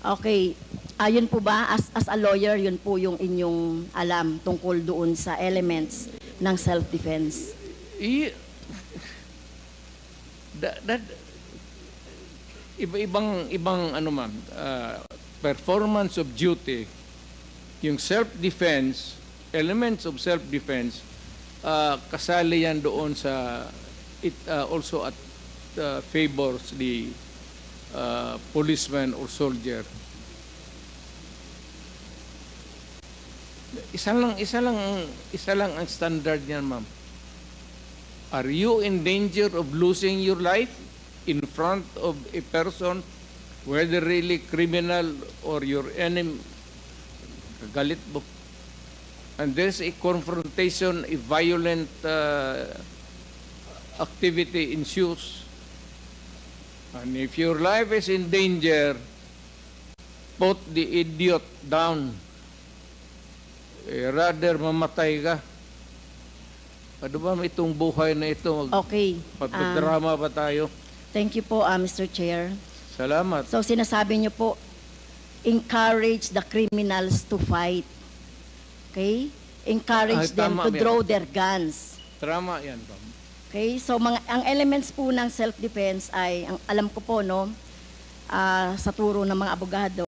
Okay. Ayun po ba, as a lawyer, yun po yung inyong alam tungkol doon sa elements ng self-defense? I, that, ibang ano ma'am, performance of duty, yung self-defense, elements of self-defense, kasali yan doon sa, it also at favors the policeman or soldier. Isa lang ang standard niyan, ma'am. Are you in danger of losing your life in front of a person, whether really criminal or your enemy, galit mo, and there's a confrontation, a violent activity ensues, and if your life is in danger, put the idiot down. Rather mamatay ka. Ano ba itong buhay na ito? Okay. Pagdrama pa tayo. Thank you po, Mr. Chair. Salamat. So sinasabi niyo po, encourage the criminals to fight. Okay? Encourage them to draw their guns. Tama yan, ma'am. Okay? So ang elements po ng self-defense ay, ang alam ko po, no, sa turo ng mga abogado,